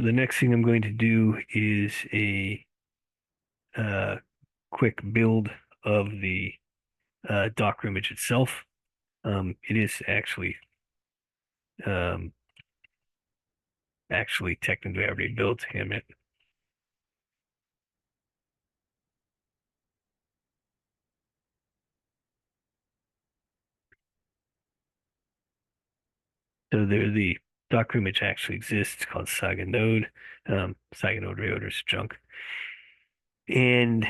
The next thing I'm going to do is a uh, quick build of the Docker image itself. It is um, actually technically already built. Damn it. So the Docker image actually exists. It's called Saga Node. Saga Node reorders junk. And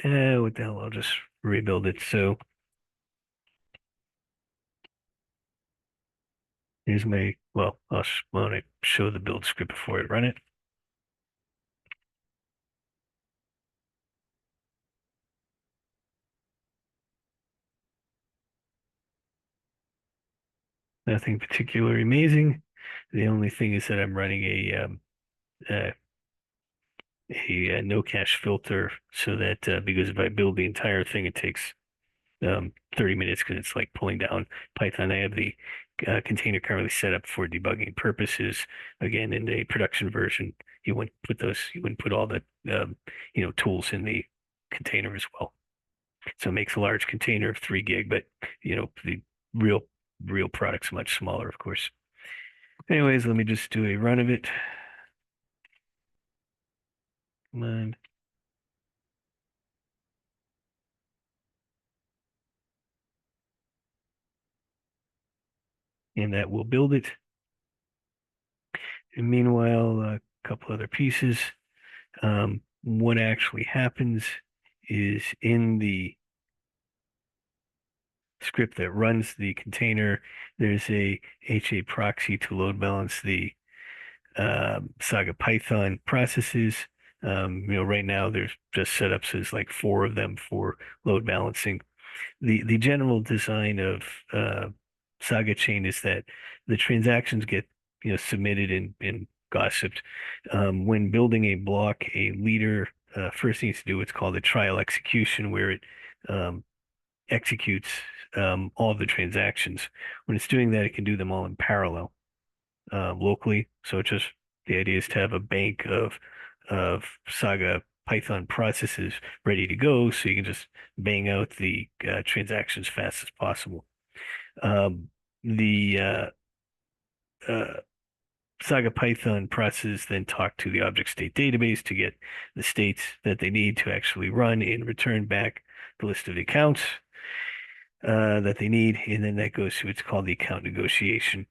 what the hell? I'll just rebuild it. So here's my, well, why don't I show the build script before I run it? Nothing particularly amazing. The only thing is that I'm running uh, a no cache filter so that because if I build the entire thing, it takes 30 minutes because it's like pulling down Python. I have the container currently set up for debugging purposes. Again, in the production version, you wouldn't put all the tools in the container as well. So it makes a large container of 3 gig, but the real real product's much smaller, of course. Anyways, let me just do a run of it. Come on. And that will build it. And meanwhile, a couple other pieces. What actually happens is in the script that runs the container, there's a HA proxy to load balance the Saga Python processes. Right now there's just setups as like 4 of them for load balancing. The general design of SagaChain is that the transactions get submitted and gossiped. When building a block, a leader first needs to do what's called a trial execution, where it um, executes all of the transactions. When it's doing that, it can do them all in parallel locally. So it's just the idea is to have a bank of Saga Python processes ready to go, so you can just bang out the transactions fast as possible. The Saga Python processes then talk to the object state database to get the states that they need to actually run and return back the list of the accounts that they need, and then that goes to what's called the account negotiation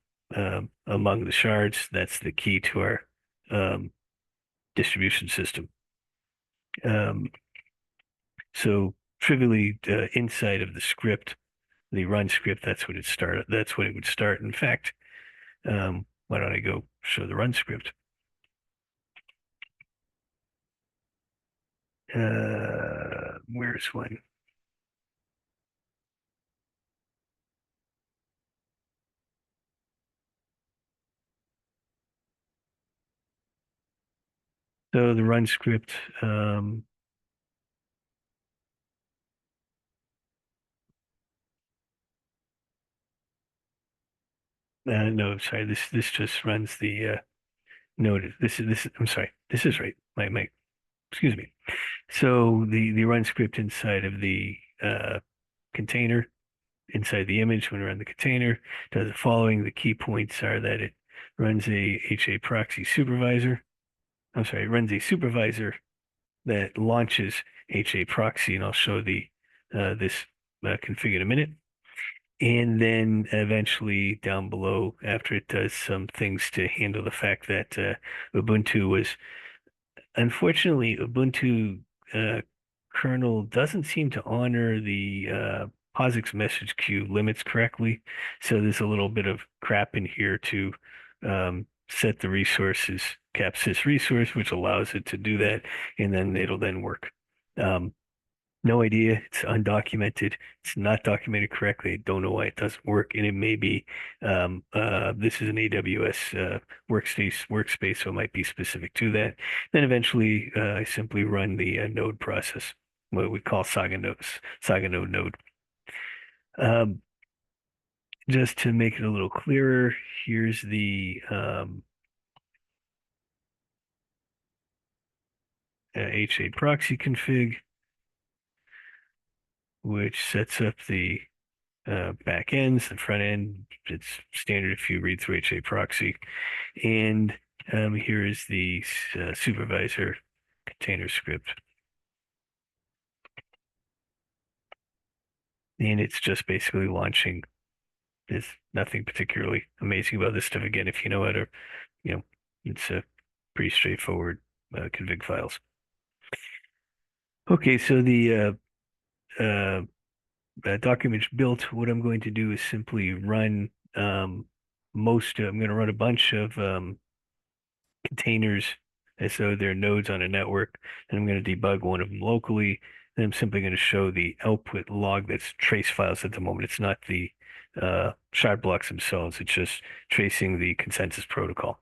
among the shards. That's the key to our um, distribution system. Um, so trivially, inside of the script, the run script, that's what it started. That's what it would start. In fact, why don't I go show the run script? Where's one? So the run script, no, sorry, this just runs the node. I'm sorry, this is right. My excuse me. So the run script inside of the container, inside the image when we run the container, does the following. The key points are that it runs a HA proxy supervisor. I'm sorry, it runs a supervisor that launches HA proxy, and I'll show the this config in a minute. And then eventually down below, after it does some things to handle the fact that Ubuntu was, unfortunately, Ubuntu uh, kernel doesn't seem to honor the POSIX message queue limits correctly. So there's a little bit of crap in here to set the resources, capsys resource, which allows it to do that, and then it'll then work. Um, no idea. It's undocumented. It's not documented correctly. I don't know why it doesn't work. And it may be this is an AWS workspace, so it might be specific to that. Then eventually I simply run the node process, what we call Saga node node. Um, just to make it a little clearer, here's the HA proxy config, which sets up the back ends, the front end. It's standard if you read through HA proxy. And here is the supervisor container script. And it's just basically launching. There's nothing particularly amazing about this stuff. Again, if you know how to, you know, it's a pretty straightforward config files. Okay, so the document's built. What I'm going to do is simply run I'm going to run a bunch of containers as though they're nodes on a network, and I'm going to debug one of them locally. And I'm simply going to show the output log that's trace files at the moment. It's not the shard blocks themselves. It's just tracing the consensus protocol.